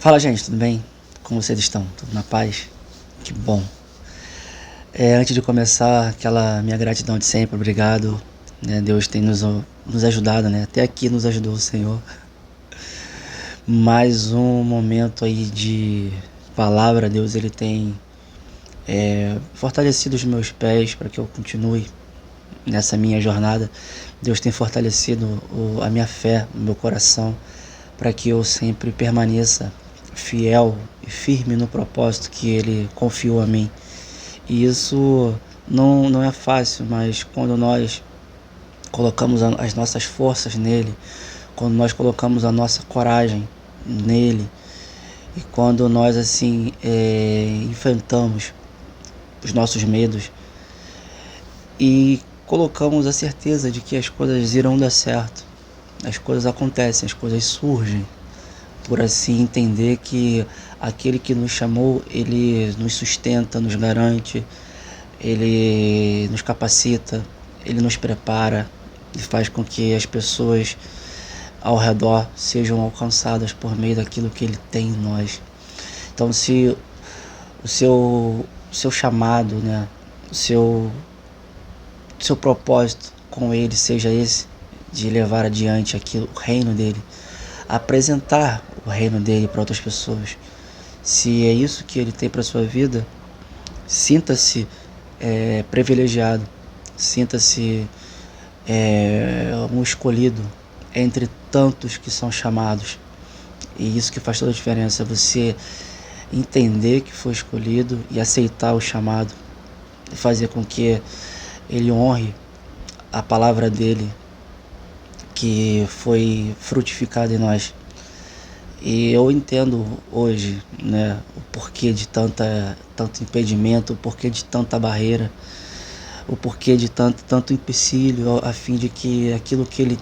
Fala, gente, tudo bem? Como vocês estão? Tudo na paz? Que bom. Antes de começar, aquela minha gratidão de sempre, obrigado. Deus tem nos ajudado, né? Até aqui nos ajudou o Senhor. Mais um momento aí de palavra, Deus ele tem fortalecido os meus pés para que eu continue nessa minha jornada. Deus tem fortalecido a minha fé, o meu coração, para que eu sempre permaneça fiel e firme no propósito que Ele confiou a mim. E isso não é fácil, mas quando nós colocamos as nossas forças nele, quando nós colocamos a nossa coragem nele, e quando nós assim enfrentamos os nossos medos e colocamos a certeza de que as coisas irão dar certo, as coisas acontecem, as coisas surgem, por assim entender que aquele que nos chamou, ele nos sustenta, nos garante, ele nos capacita, ele nos prepara e faz com que as pessoas ao redor sejam alcançadas por meio daquilo que ele tem em nós. Então, se o seu chamado, né, o seu propósito com ele seja esse, de levar adiante aquilo, o reino dele, apresentar o reino dele para outras pessoas, se é isso que ele tem para sua vida, sinta-se privilegiado, sinta-se um escolhido entre tantos que são chamados. E isso que faz toda a diferença, você entender que foi escolhido e aceitar o chamado e fazer com que ele honre a palavra dele que foi frutificada em nós. E eu entendo hoje, né, o porquê de tanto impedimento, o porquê de tanta barreira, o porquê de tanto empecilho, a fim de que aquilo que ele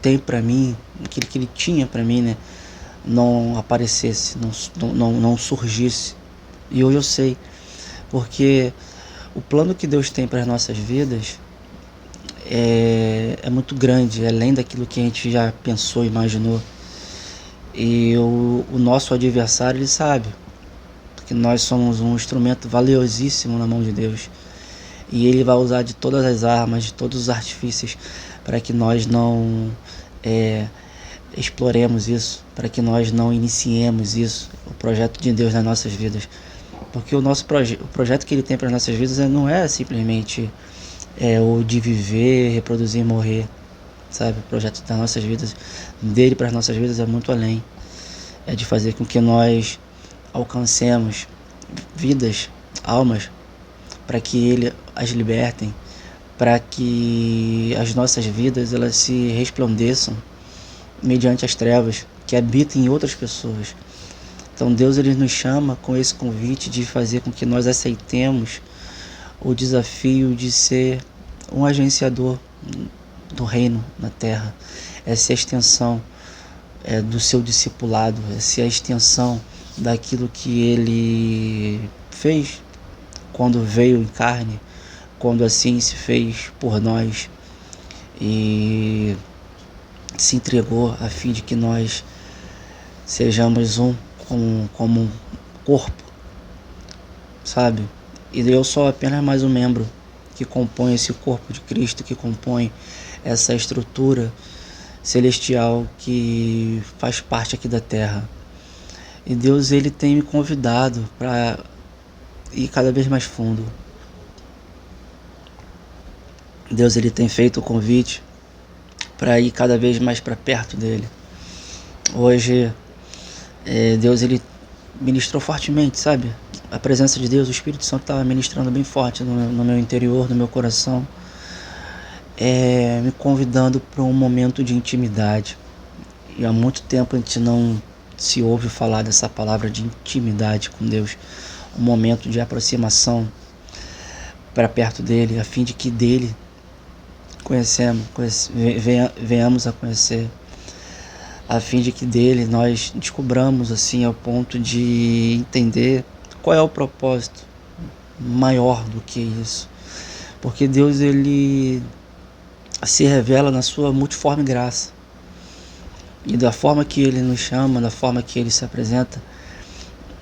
tem para mim, aquilo que ele tinha para mim, né, não aparecesse, não surgisse. E hoje eu sei, porque o plano que Deus tem para as nossas vidas é muito grande, é além daquilo que a gente já pensou, imaginou. E o nosso adversário, ele sabe que nós somos um instrumento valiosíssimo na mão de Deus. E ele vai usar de todas as armas, de todos os artifícios, para que nós não exploremos isso, para que nós não iniciemos isso, o projeto de Deus nas nossas vidas. Porque o projeto que ele tem para as nossas vidas não é simplesmente o de viver, reproduzir e morrer, sabe? O projeto das nossas vidas, dele para as nossas vidas, é muito além. É de fazer com que nós alcancemos vidas, almas, para que ele as libertem, para que as nossas vidas elas se resplandeçam mediante as trevas que habitam em outras pessoas. Então Deus ele nos chama com esse convite de fazer com que nós aceitemos o desafio de ser um agenciador do reino na terra. Essa é a extensão do seu discipulado, essa é a extensão daquilo que ele fez quando veio em carne, quando assim se fez por nós e se entregou a fim de que nós sejamos como um corpo, sabe? E eu sou apenas mais um membro que compõe esse corpo de Cristo, que compõe essa estrutura celestial que faz parte aqui da terra. E Deus ele tem me convidado para ir cada vez mais fundo. Deus ele tem feito o convite para ir cada vez mais para perto dele. Hoje Deus ele ministrou fortemente, sabe? A presença de Deus, o Espírito Santo estava ministrando bem forte no meu interior, no meu coração, me convidando para um momento de intimidade. E há muito tempo a gente não se ouve falar dessa palavra de intimidade com Deus, um momento de aproximação para perto dele, a fim de que dele venhamos a conhecer, a fim de que dele nós descobramos assim ao ponto de entender qual é o propósito maior do que isso. Porque Deus ele se revela na sua multiforme graça. E da forma que ele nos chama, da forma que ele se apresenta,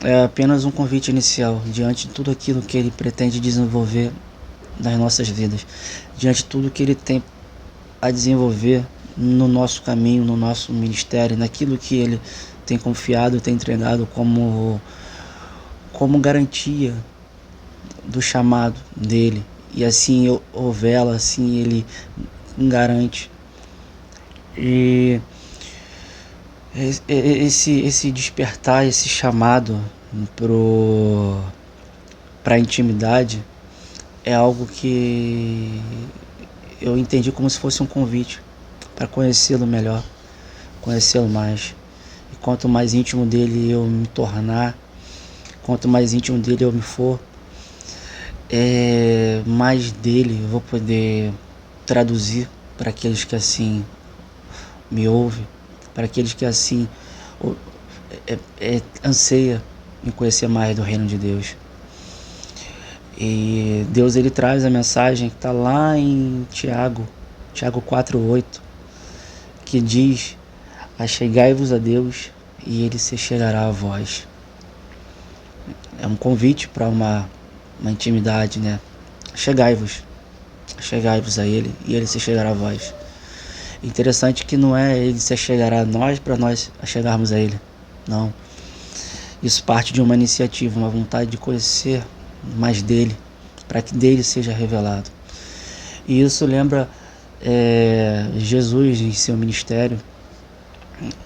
é apenas um convite inicial diante de tudo aquilo que ele pretende desenvolver nas nossas vidas, diante de tudo que ele tem a desenvolver no nosso caminho, no nosso ministério, naquilo que ele tem confiado, tem entregado como garantia do chamado dele. E assim eu velo, assim ele garante. E esse despertar, esse chamado para a intimidade é algo que eu entendi como se fosse um convite para conhecê-lo melhor, conhecê-lo mais. E quanto mais íntimo dele eu me tornar, quanto mais íntimo dele eu me for, mais dele eu vou poder traduzir para aqueles que assim me ouvem, para aqueles que assim anseia em conhecer mais do reino de Deus. E Deus ele traz a mensagem que está lá em Tiago 4:8, que diz: achegai-vos a Deus e ele se chegará a vós. É um convite para uma intimidade, né? Chegai-vos a ele e ele se chegará a vós. Interessante que não é ele se chegará a nós para nós chegarmos a ele, não. Isso parte de uma iniciativa, uma vontade de conhecer mais dele, para que dele seja revelado. E isso lembra Jesus em seu ministério,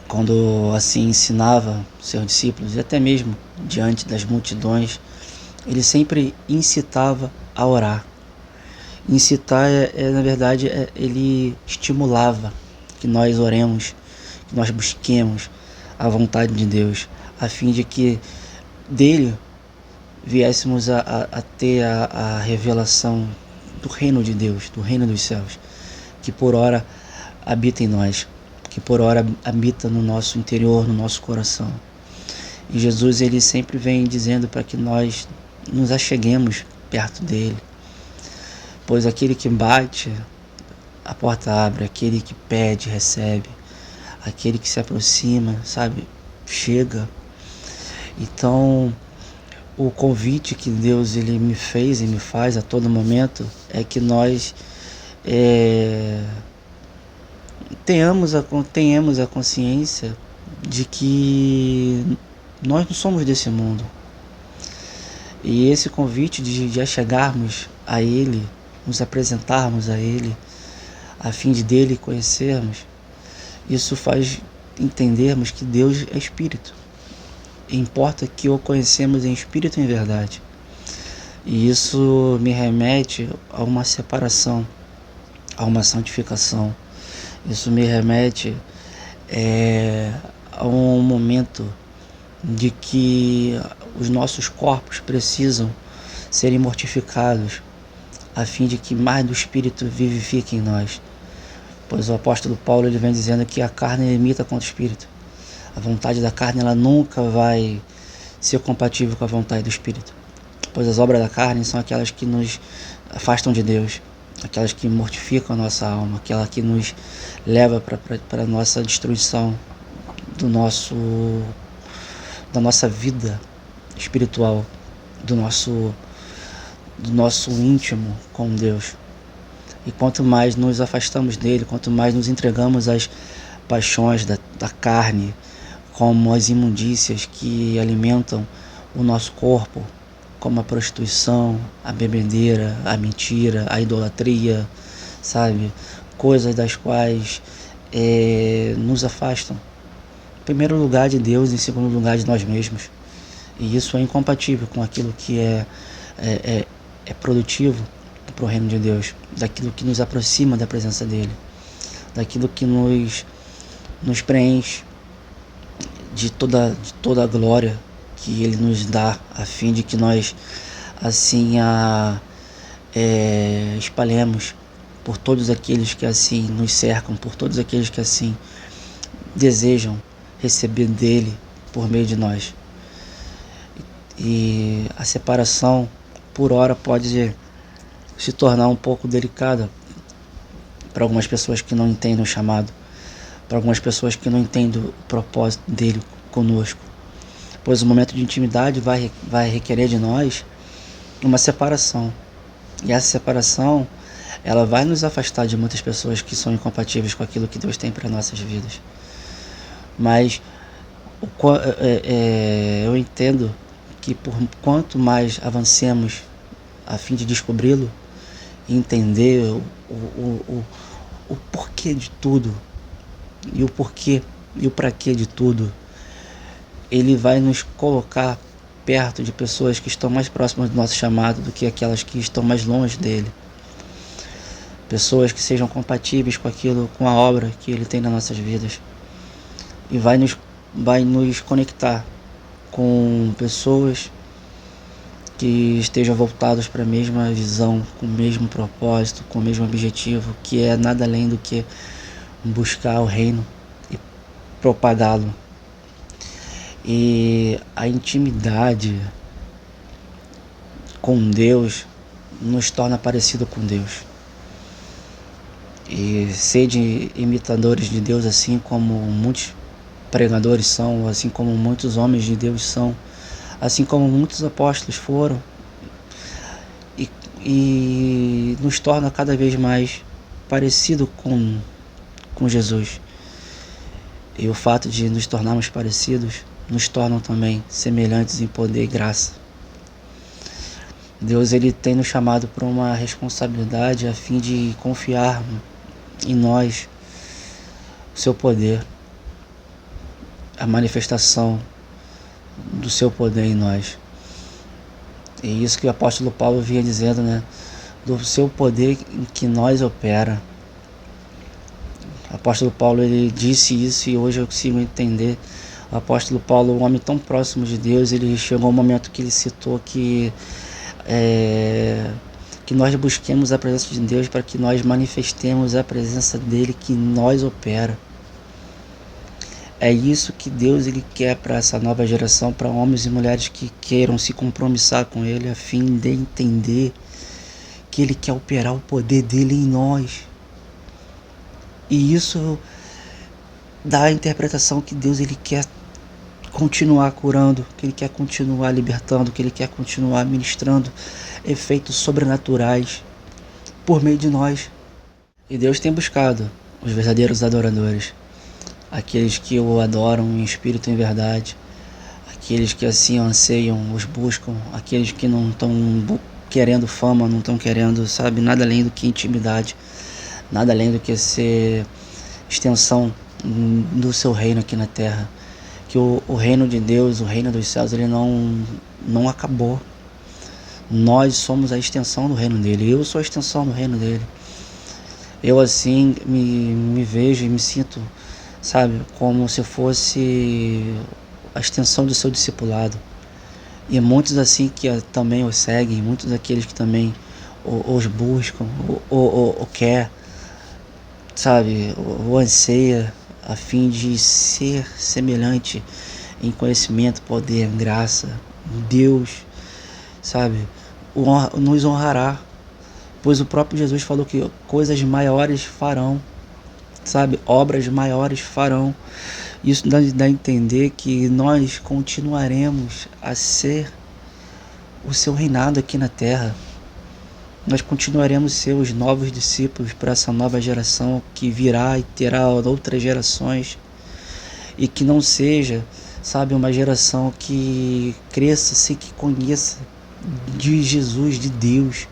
quando assim ensinava seus discípulos, e até mesmo diante das multidões, ele sempre incitava a orar. Incitar na verdade, ele estimulava que nós oremos, que nós busquemos a vontade de Deus, a fim de que dele viéssemos a ter a revelação do reino de Deus, do reino dos céus, que por ora habita em nós, que por ora habita no nosso interior, no nosso coração. E Jesus ele sempre vem dizendo para que nós nos acheguemos perto dele, pois aquele que bate, a porta abre, aquele que pede, recebe, aquele que se aproxima, sabe, chega. Então, o convite que Deus ele me fez e me faz a todo momento é que nós tenhamos a consciência de que nós não somos desse mundo. E esse convite de achegarmos a Ele, nos apresentarmos a Ele, a fim de dele conhecermos, isso faz entendermos que Deus é Espírito. E importa que o conhecemos em Espírito e em verdade. E isso me remete a uma separação, a uma santificação. Isso me remete a um momento de que os nossos corpos precisam serem mortificados, a fim de que mais do Espírito vivifique em nós. Pois o apóstolo Paulo ele vem dizendo que a carne limita contra o Espírito. A vontade da carne ela nunca vai ser compatível com a vontade do Espírito. Pois as obras da carne são aquelas que nos afastam de Deus, aquelas que mortificam a nossa alma, aquela que nos leva para a nossa destruição da nossa vida espiritual, do nosso íntimo com Deus. E quanto mais nos afastamos dele, quanto mais nos entregamos às paixões da carne, como as imundícias que alimentam o nosso corpo, como a prostituição, a bebedeira, a mentira, a idolatria, sabe? Coisas das quais nos afastam. Em primeiro lugar de Deus, em segundo lugar de nós mesmos. E isso é incompatível com aquilo que é produtivo para o reino de Deus, daquilo que nos aproxima da presença dele, daquilo que nos preenche de toda a glória que ele nos dá, a fim de que nós assim espalhemos por todos aqueles que assim nos cercam, por todos aqueles que assim desejam receber dele por meio de nós. E a separação por hora pode se tornar um pouco delicada para algumas pessoas que não entendem o chamado, para algumas pessoas que não entendem o propósito dele conosco. Pois o momento de intimidade vai requerer de nós uma separação. E essa separação, ela vai nos afastar de muitas pessoas que são incompatíveis com aquilo que Deus tem para nossas vidas. Mas eu entendo que por quanto mais avancemos a fim de descobri-lo e entender o porquê de tudo, e o porquê e o para quê de tudo, ele vai nos colocar perto de pessoas que estão mais próximas do nosso chamado do que aquelas que estão mais longe dele. Pessoas que sejam compatíveis com aquilo, com a obra que ele tem nas nossas vidas. E vai nos conectar com pessoas que estejam voltadas para a mesma visão, com o mesmo propósito, com o mesmo objetivo, que é nada além do que buscar o reino e propagá-lo. E a intimidade com Deus nos torna parecido com Deus. E sede imitadores de Deus, assim como muitos pregadores são, assim como muitos homens de Deus são, assim como muitos apóstolos foram, e nos torna cada vez mais parecido com Jesus. E o fato de nos tornarmos parecidos nos tornam também semelhantes em poder e graça. Deus, ele tem nos chamado para uma responsabilidade a fim de confiar em nós o seu poder, a manifestação do seu poder em nós. E isso que o apóstolo Paulo vinha dizendo, né? Do seu poder em que nós opera. O apóstolo Paulo, ele disse isso e hoje eu consigo entender. O apóstolo Paulo, um homem tão próximo de Deus, ele chegou a um momento que ele citou que nós busquemos a presença de Deus para que nós manifestemos a presença dele que nós opera. É isso que Deus, ele quer para essa nova geração, para homens e mulheres que queiram se compromissar com ele a fim de entender que ele quer operar o poder dele em nós. E isso dá a interpretação que Deus, ele quer continuar curando, que ele quer continuar libertando, que ele quer continuar ministrando efeitos sobrenaturais por meio de nós. E Deus tem buscado os verdadeiros adoradores, aqueles que o adoram em espírito e em verdade, aqueles que assim anseiam, os buscam, aqueles que não estão querendo fama, não estão querendo, sabe, nada além do que intimidade, nada além do que ser extensão do seu reino aqui na terra. Que o reino de Deus, o reino dos céus, ele não acabou. Nós somos a extensão do reino dele. Eu sou a extensão do reino dele. Eu assim me vejo e me sinto, sabe, como se fosse a extensão do seu discipulado. E muitos assim que também os seguem, muitos daqueles que também os buscam, o quer, sabe, o anseia, a fim de ser semelhante em conhecimento, poder, graça. Deus, sabe, nos honrará, pois o próprio Jesus falou que coisas maiores farão, sabe, obras maiores farão. Isso dá a entender que nós continuaremos a ser o seu reinado aqui na terra. Nós continuaremos a ser os novos discípulos para essa nova geração que virá e terá outras gerações. E que não seja, sabe, uma geração que cresça sem que conheça de Jesus, de Deus,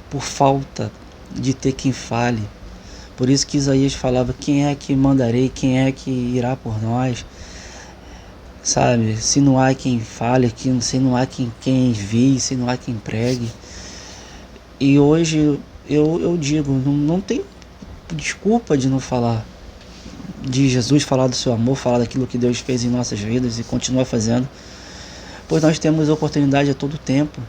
por falta de ter quem fale. Por isso que Isaías falava: quem é que mandarei, quem é que irá por nós? Sabe, se não há quem fale, se não há quem envie, se não há quem pregue. E hoje eu digo, não tem desculpa de não falar de Jesus, falar do seu amor, falar daquilo que Deus fez em nossas vidas e continua fazendo, pois nós temos oportunidade a todo tempo.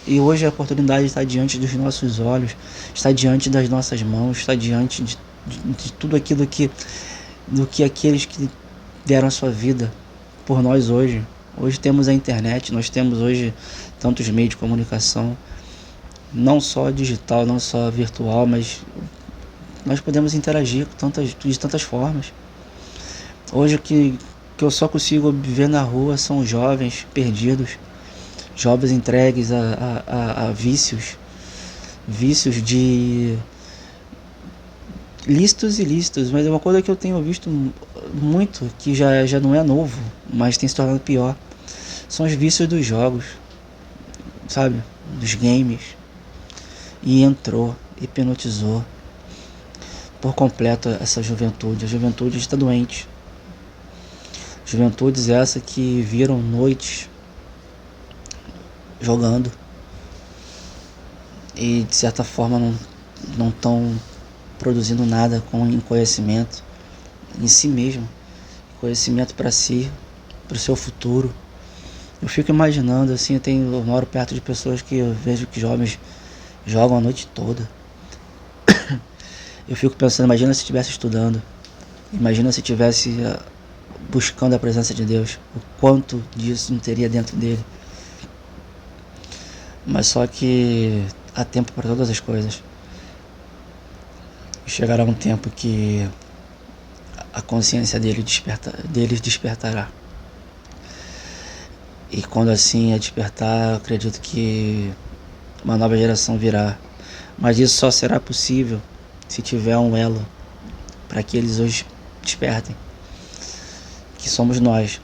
E hoje a oportunidade está diante dos nossos olhos, está diante das nossas mãos, está diante de tudo aquilo do que aqueles que deram a sua vida por nós hoje. Hoje temos a internet, nós temos hoje tantos meios de comunicação, não só digital, não só virtual, mas nós podemos interagir de tantas formas. Hoje que eu só consigo ver na rua são jovens perdidos, jovens entregues a vícios de lícitos e ilícitos, mas é uma coisa que eu tenho visto muito, que já não é novo, mas tem se tornado pior, são os vícios dos jogos, sabe, dos games, e hipnotizou por completo essa juventude. A juventude está doente. Juventudes essa que viram noites jogando e de certa forma não estão produzindo nada em conhecimento em si mesmo, conhecimento para si, para o seu futuro. Eu fico imaginando assim, eu moro perto de pessoas que eu vejo que jovens jogam a noite toda. Eu fico pensando, imagina se estivesse estudando, imagina se estivesse buscando a presença de Deus, o quanto disso não teria dentro dele. Mas só que há tempo para todas as coisas. Chegará um tempo que a consciência deles despertará. E quando assim a despertar, eu acredito que uma nova geração virá. Mas isso só será possível se tiver um elo para que eles hoje despertem. Que somos nós,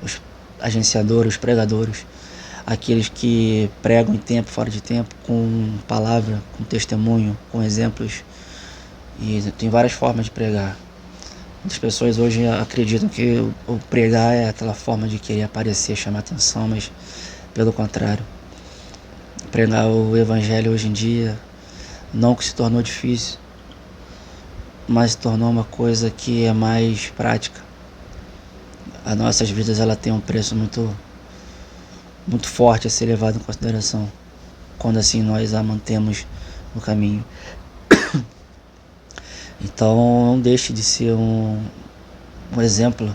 os agenciadores, os pregadores, aqueles que pregam em tempo, fora de tempo, com palavra, com testemunho, com exemplos. E tem várias formas de pregar. As pessoas hoje acreditam que o pregar é aquela forma de querer aparecer, chamar atenção, mas pelo contrário. Pregar o evangelho hoje em dia não que se tornou difícil, mas se tornou uma coisa que é mais prática. As nossas vidas ela tem um preço muito forte a ser levado em consideração, quando assim nós a mantemos no caminho. Então não deixe de ser um exemplo,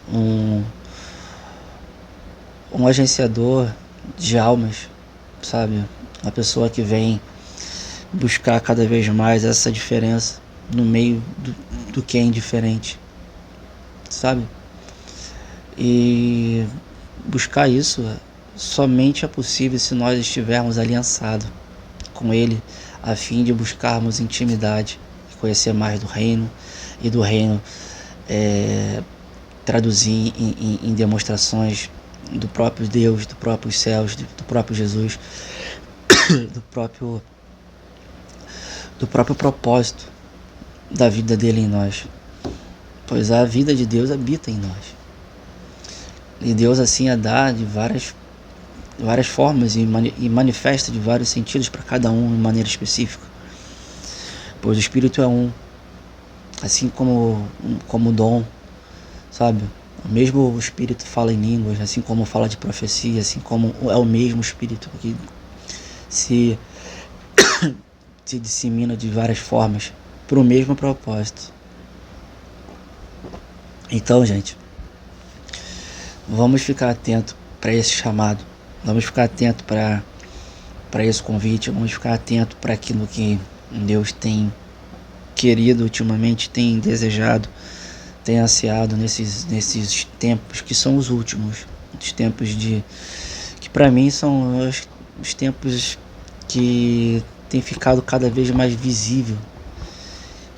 um agenciador de almas, sabe? Uma pessoa que vem buscar cada vez mais essa diferença no meio do que é indiferente, sabe? E buscar isso somente é possível se nós estivermos aliançados com Ele, a fim de buscarmos intimidade, conhecer mais do reino, e do reino traduzir em demonstrações do próprio Deus, do próprio céus, do próprio Jesus, do próprio propósito da vida dele em nós, pois a vida de Deus habita em nós, e Deus assim a dá de várias formas e manifesta de vários sentidos para cada um de maneira específica, pois o Espírito é um, assim como o dom, sabe? O mesmo Espírito fala em línguas, assim como fala de profecia, assim como é o mesmo Espírito que se dissemina de várias formas para o mesmo propósito. Então, gente, vamos ficar atento para esse chamado, vamos ficar atento para esse convite, vamos ficar atento para aquilo que Deus tem querido ultimamente, tem desejado, tem ansiado nesses tempos que são os últimos, os tempos que para mim são os tempos que tem ficado cada vez mais visível,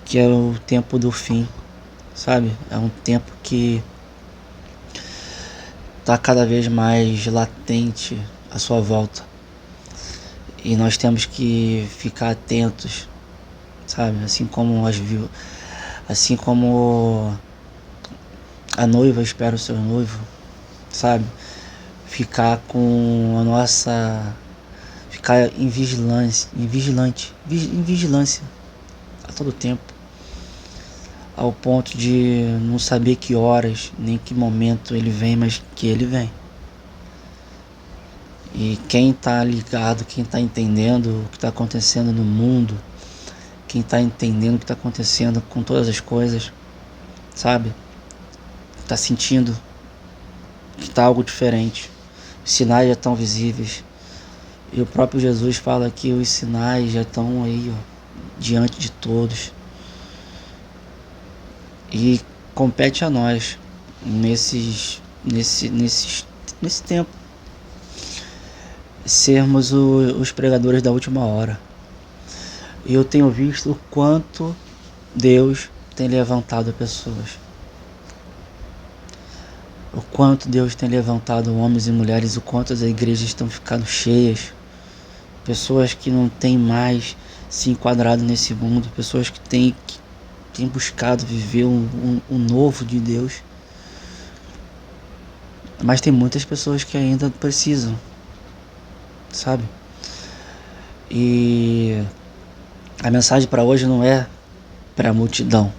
que é o tempo do fim, sabe? É um tempo que está cada vez mais latente à sua volta, e nós temos que ficar atentos, sabe? Assim como a noiva espera o seu noivo, sabe? Ficar em vigilância a todo tempo, ao ponto de não saber que horas nem que momento ele vem, mas que ele vem. E quem está ligado, quem está entendendo o que está acontecendo no mundo, quem está entendendo o que está acontecendo com todas as coisas, sabe? Está sentindo que está algo diferente. Os sinais já estão visíveis. E o próprio Jesus fala que os sinais já estão aí, ó, diante de todos. E compete a nós, nesse tempo, sermos os pregadores da última hora. E eu tenho visto o quanto Deus tem levantado pessoas. O quanto Deus tem levantado homens e mulheres, o quanto as igrejas estão ficando cheias. Pessoas que não têm mais se enquadrado nesse mundo, pessoas que têm buscado viver um novo de Deus. Mas tem muitas pessoas que ainda precisam, sabe? E a mensagem para hoje não é para a multidão,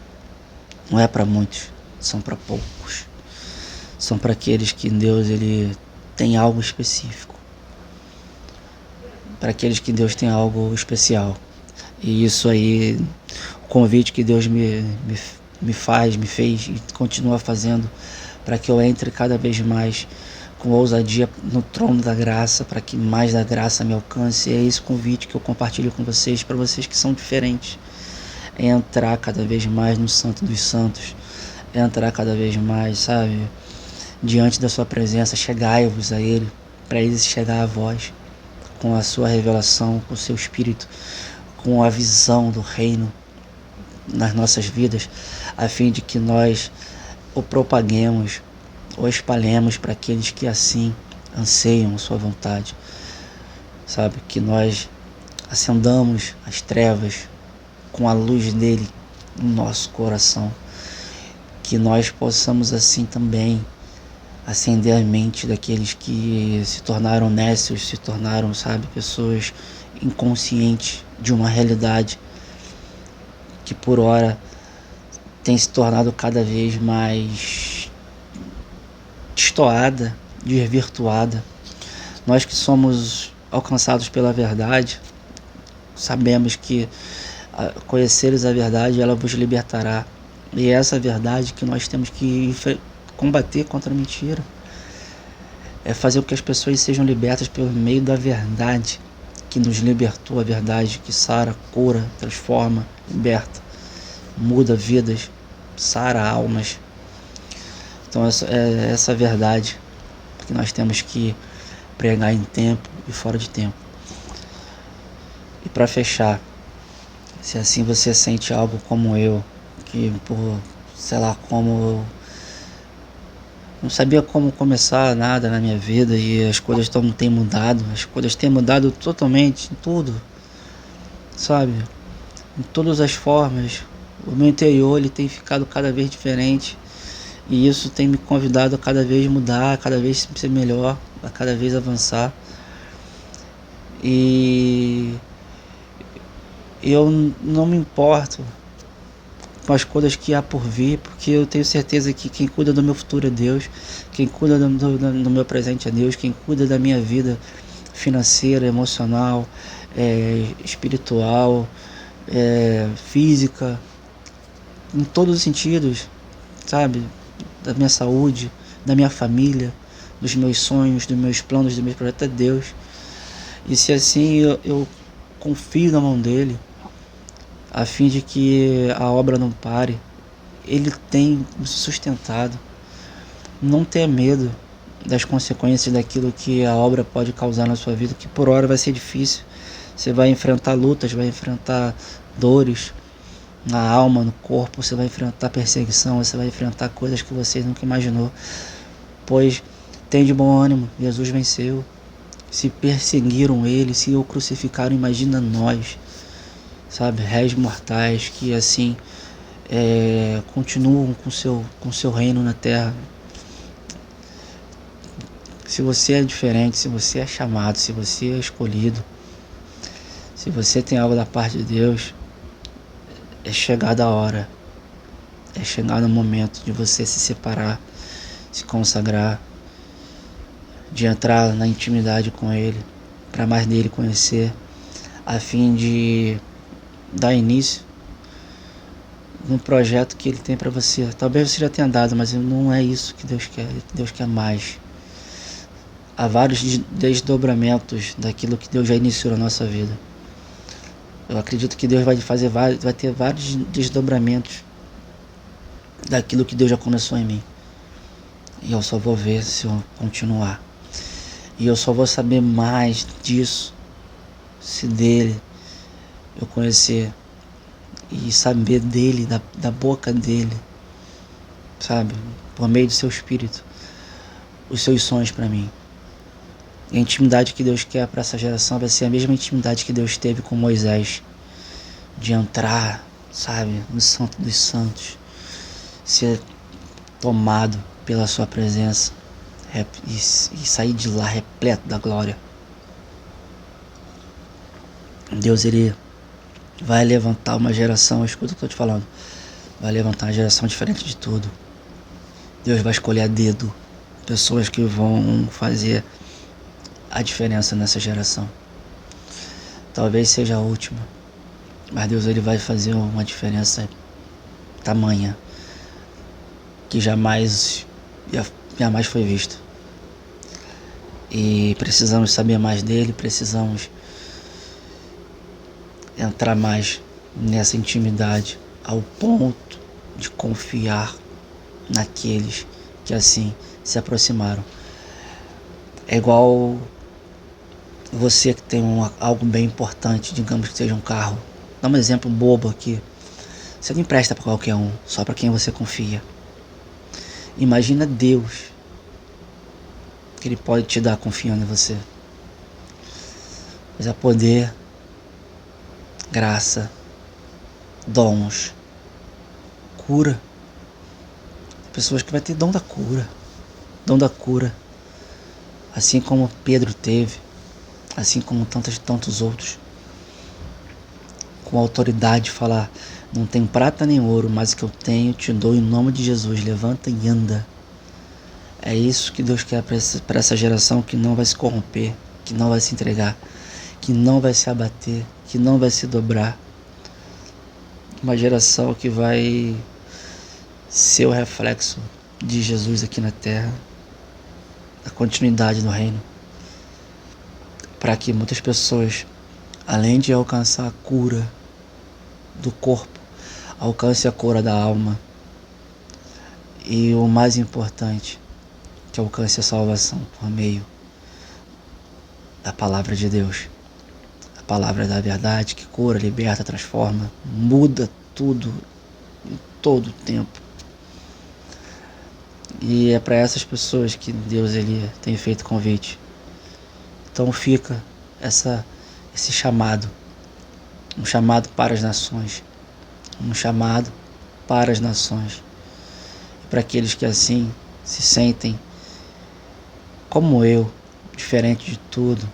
não é para muitos, são para poucos. São para aqueles que Deus ele tem algo específico, para aqueles que Deus tem algo especial. E isso aí, o convite que Deus me fez e continua fazendo, para que eu entre cada vez mais com ousadia no trono da graça, para que mais da graça me alcance. É esse convite que eu compartilho com vocês, para vocês que são diferentes. É entrar cada vez mais no Santo dos Santos, é entrar cada vez mais, sabe, diante da sua presença. Chegai-vos a Ele, para Ele chegar a vós, com a sua revelação, com o seu Espírito, com a visão do reino nas nossas vidas, a fim de que nós o propaguemos, o espalhemos para aqueles que assim anseiam a sua vontade, sabe, que nós acendamos as trevas com a luz dele no nosso coração, que nós possamos assim também acender a mente daqueles que se tornaram nécios, se tornaram, sabe, pessoas inconscientes de uma realidade que por hora tem se tornado cada vez mais destoada, desvirtuada. Nós que somos alcançados pela verdade, sabemos que conheceres a verdade, ela vos libertará. E é essa verdade que nós temos que combater contra a mentira. É fazer com que as pessoas sejam libertas pelo meio da verdade, que nos libertou, a verdade que sara, cura, transforma, liberta, muda vidas, sara almas. Então essa verdade que nós temos que pregar em tempo e fora de tempo. E para fechar, se assim você sente algo como eu, que por, sei lá, como não sabia como começar nada na minha vida e as coisas têm mudado, as coisas têm mudado totalmente, em tudo, sabe? Em todas as formas. O meu interior ele tem ficado cada vez diferente e isso tem me convidado a cada vez mudar, a cada vez ser melhor, a cada vez avançar. E eu não me importo com as coisas que há por vir, porque eu tenho certeza que quem cuida do meu futuro é Deus, quem cuida do meu presente é Deus, quem cuida da minha vida financeira, emocional, espiritual, física, em todos os sentidos, sabe? Da minha saúde, da minha família, dos meus sonhos, dos meus planos, dos meus projetos, é Deus. E se assim eu confio na mão dele, a fim de que a obra não pare, ele tem me sustentado. Não tenha medo das consequências daquilo que a obra pode causar na sua vida, que por hora vai ser difícil. Você vai enfrentar lutas, vai enfrentar dores na alma, no corpo, você vai enfrentar perseguição, você vai enfrentar coisas que você nunca imaginou. Pois tem de bom ânimo, Jesus venceu. Se perseguiram ele, se o crucificaram, imagina nós, sabe, réis mortais que assim continuam com seu reino na terra. Se você é diferente, se você é chamado, se você é escolhido, se você tem algo da parte de Deus, é chegada a hora, é chegado o momento de você se separar, se consagrar, de entrar na intimidade com Ele, para mais dele conhecer, a fim de dar início no projeto que Ele tem para você. Talvez você já tenha dado, mas não é isso que Deus quer. Deus quer mais. Há vários desdobramentos daquilo que Deus já iniciou na nossa vida. Eu acredito que Deus vai ter vários desdobramentos daquilo que Deus já começou em mim. E eu só vou ver se eu continuar. E eu só vou saber mais disso se dele eu conhecer e saber dele, da boca dele, sabe? Por meio do seu espírito, os seus sonhos para mim. E a intimidade que Deus quer para essa geração vai ser a mesma intimidade que Deus teve com Moisés, de entrar, sabe, no Santo dos Santos, ser tomado pela sua presença e sair de lá repleto da glória. Deus, ele vai levantar uma geração, escuta o que eu tô te falando, vai levantar uma geração diferente de tudo. Deus vai escolher a dedo pessoas que vão fazer a diferença nessa geração. Talvez seja a última, mas Deus, ele vai fazer uma diferença tamanha que jamais foi vista. E precisamos saber mais dele, precisamos entrar mais nessa intimidade ao ponto de confiar naqueles que assim se aproximaram. É igual você que tem algo bem importante, digamos que seja um carro. Dá um exemplo bobo aqui. Você não empresta para qualquer um, só para quem você confia. Imagina Deus, que ele pode te dar confiando em você. Mas é poder, graça, dons, cura. Pessoas que vai ter dom da cura, assim como Pedro teve, assim como tantos outros, com autoridade falar: não tem prata nem ouro, mas o que eu tenho te dou em nome de Jesus, levanta e anda. É isso que Deus quer para essa geração que não vai se corromper, que não vai se entregar, que não vai se abater, que não vai se dobrar. Uma geração que vai ser o reflexo de Jesus aqui na terra, a continuidade do reino, para que muitas pessoas, além de alcançar a cura do corpo, alcance a cura da alma e, o mais importante, que alcance a salvação por meio da palavra de Deus, a palavra da verdade que cura, liberta, transforma, muda tudo em todo o tempo. E é para essas pessoas que Deus, ele tem feito convite. Então fica esse chamado, um chamado para as nações, um chamado para as nações, para aqueles que assim se sentem como eu, diferente de tudo,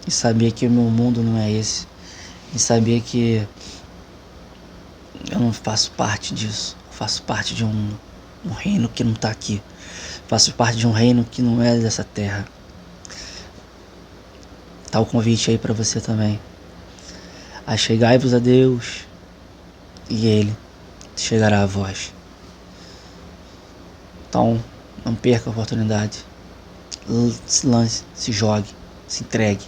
e saber que o meu mundo não é esse, e saber que eu não faço parte disso, eu faço parte de um reino que não está aqui, faço parte de um reino que não é dessa terra. Tá o convite aí para você também. Achegai-vos a Deus e Ele chegará a vós. Então, não perca a oportunidade. Se lance, se jogue, se entregue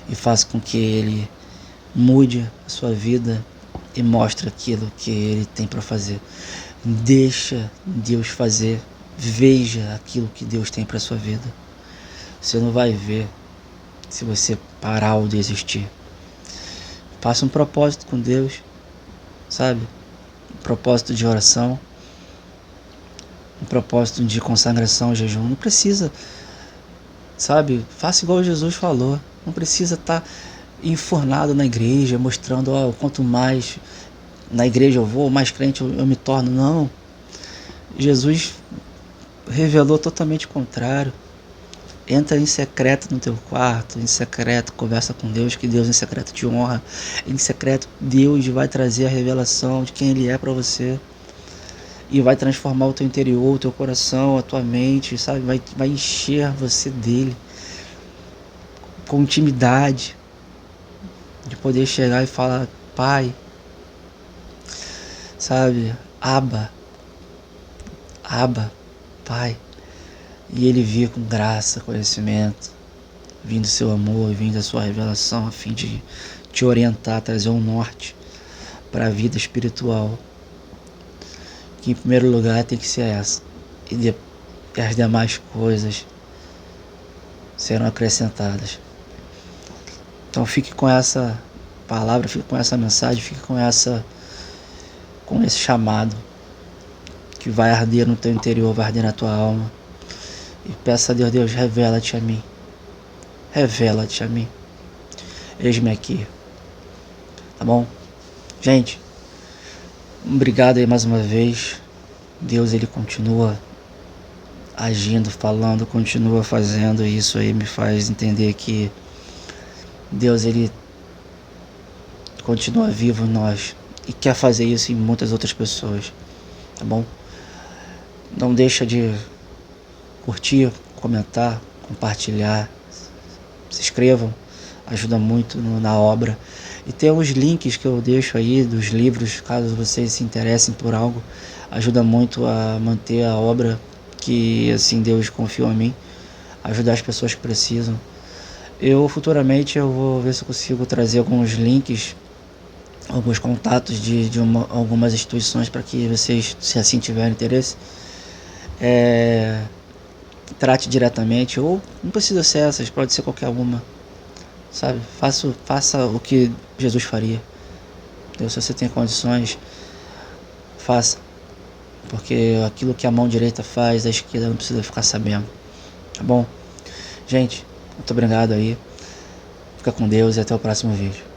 e faça com que Ele mude a sua vida e mostre aquilo que Ele tem para fazer. Deixa Deus fazer. Veja aquilo que Deus tem para sua vida. Você não vai ver se você parar ou desistir. Faça um propósito com Deus, sabe? Um propósito de oração, um propósito de consagração, jejum. Não precisa, sabe? Faça igual Jesus falou. Não precisa estar enfurnado na igreja, mostrando, quanto mais na igreja eu vou, mais crente eu me torno. Não. Jesus revelou totalmente o contrário. Entra em secreto no teu quarto, em secreto conversa com Deus, que Deus em secreto te honra. Em secreto Deus vai trazer a revelação de quem Ele é para você. E vai transformar o teu interior, o teu coração, a tua mente, sabe? Vai encher você dele. Com intimidade. De poder chegar e falar: Pai. Sabe? Abba, Pai. E Ele vir com graça, conhecimento, vindo do seu amor, vindo da sua revelação, a fim de te orientar, trazer um norte para a vida espiritual, que em primeiro lugar tem que ser essa, e as demais coisas serão acrescentadas. Então fique com essa palavra, fique com essa mensagem, fique com esse chamado que vai arder no teu interior, vai arder na tua alma. E peça a Deus, Deus, revela-te a mim. Revela-te a mim. Eis-me aqui. Tá bom? Gente, obrigado aí mais uma vez. Deus, ele continua agindo, falando, continua fazendo. E isso aí me faz entender que Deus, ele continua vivo em nós e quer fazer isso em muitas outras pessoas. Tá bom? Não deixa de curtir, comentar, compartilhar, se inscrevam, ajuda muito na obra. E tem uns links que eu deixo aí dos livros, caso vocês se interessem por algo, ajuda muito a manter a obra que assim Deus confiou em mim, ajudar as pessoas que precisam. Futuramente eu vou ver se eu consigo trazer alguns links, alguns contatos de algumas instituições para que vocês, se assim tiverem interesse, trate diretamente, ou não precisa ser essas, pode ser qualquer uma, sabe? Faça o que Jesus faria. Deus, se você tem condições, faça, porque aquilo que a mão direita faz, a esquerda não precisa ficar sabendo, tá bom? Gente, muito obrigado aí, fica com Deus e até o próximo vídeo.